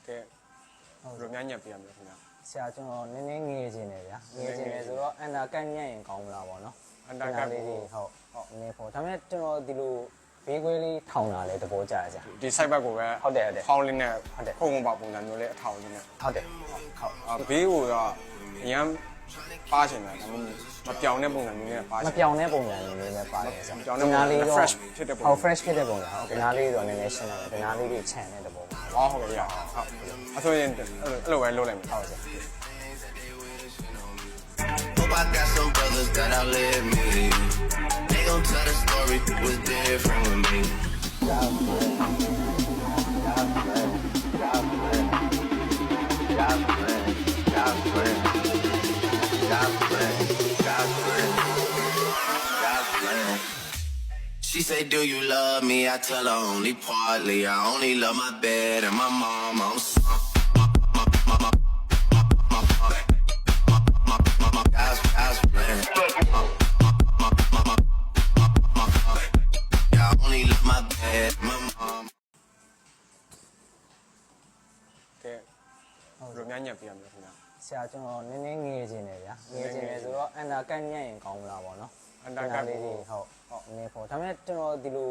ကဲဘယ်လိုများညက်ပြရမလဲခင်ဗျာ ဆရာကျွန်တော်နည်းနည်းငေးခြင်းတယ်ဗျာငေးခြင်းတယ်ဆိုတော့အန်တာကတ်ညံ့ရင်ကောင်းမလားပေါ့နော် အန်တာကတ် လေးတွေဟုတ်နည်းပေါ့ဒါပေမဲ့ကျွန်တော်ဒီလိုဘေးခွဲလေးထောင်တာလေသဘောကျရဆရာ ဒီ site ဘက်ကိုပဲ ဟုတ်တယ် ဖောင်းလေးနဲ့ ဟုတ်တယ် ခုံခုံပါပုံစံမျိုးလေးအထောင်လေးနဲ့ ဟုတ်တယ် ဘေးကိုတော့အရန်ပါချင်တယ်ဒါမှမပြောင်းတဲ့ပုံစံမျိုးနဲ့ပါချ မ င် ပြောင်းတဲ့ပုံစံမျိုးနဲ့ပါတယ်ဆရာ မပြောင်းတဲ့ပုံစံ လေးတော့ fresh ဖြစ်တဲ့ပုံစံ ဟုတ် fresh ဖြစ်တဲ့ပုံစံဟုတ်ဒီနားလေးတော့နည်းနည်းရှင်းတယ်ဒီနားလေးတွေခြံတဲ့သဘောပါ ဟောဟုတ်ကဲ့ရဟုတ်အဆိုရင်အဲ့လိုပဲလုပ်လိုက်မယ် ဟုတ်ဆရာ Hope I got some brothers that outlive me. They gon' tell the story was different with me. She say, do you love me? I tell her only partly. I only love my bed and my mom. I'm sorry. I only love my bed, my mom. ကဲဘယ်လိုများညက်ပြရမလဲခင်ဗျာ ဆရာကျွန်တော်နည်းနည်းငေးခြင်းတယ်ဗျာငေးခြင်းတယ်ဆိုတော့အန်တာကတ်ညံ့ရင်ကောင်းမလားပေါ့နော် အန်တာကတ် လေး ကို တွေဟုတ်နည်းပေါ့ဒါပေမဲ့ကျွန်တော်ဒီလို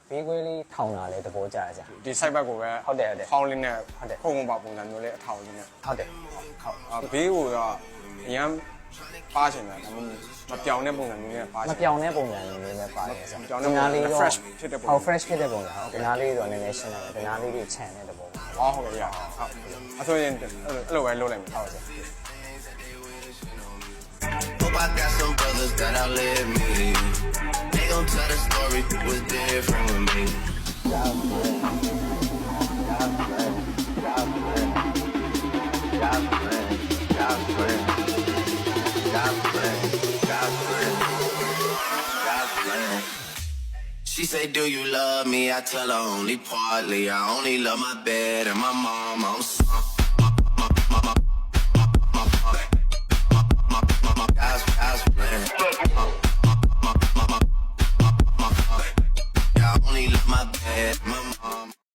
ဘေးခွဲလေးထောင်တာလေသဘောကျရဆရာ ဒီ site ဘက်ကိုပဲ ဟုတ်တယ်ဟုတ်တယ် ဖောင်းလေးနဲ့ ဟုတ်တယ် ခုံခုံပါပုံစံမျိုးလေးအထောင်လေးနဲ့ ဟုတ်တယ်ဟုတ် ဘေးကိုတော့အရန်ပါချင်တယ်ဒါမှမပြောင်းတဲ့ပုံစံမျိုးနဲ့ပါချ မ င် ပြောင်းတဲ့ပုံစံမျိုးနဲ့ပါတယ်ဆရာ မပြောင်းတဲ့ပုံစံ နားလေးတော့ fresh ဖြစ်တဲ့ပုံစံ ဟုတ် fresh ဖြစ်တဲ့ပုံစံဟုတ်ဒီနားလေးတော့နည်းနည်းရှင်းတယ်ဒီနားလေးတွေခြံတဲ့သဘောပါ ဟောဟုတ်ကဲ့ရဟုတ်အဆိုရင်အဲ့လိုပဲလုပ်လိုက်မယ် ဟုတ်ဆရာ Hope I got some brothers that outlive me. They gon' tell the story was different with me. She say, do you love me? I tell her only partly. I only love my bed and my mom. I'm sorry.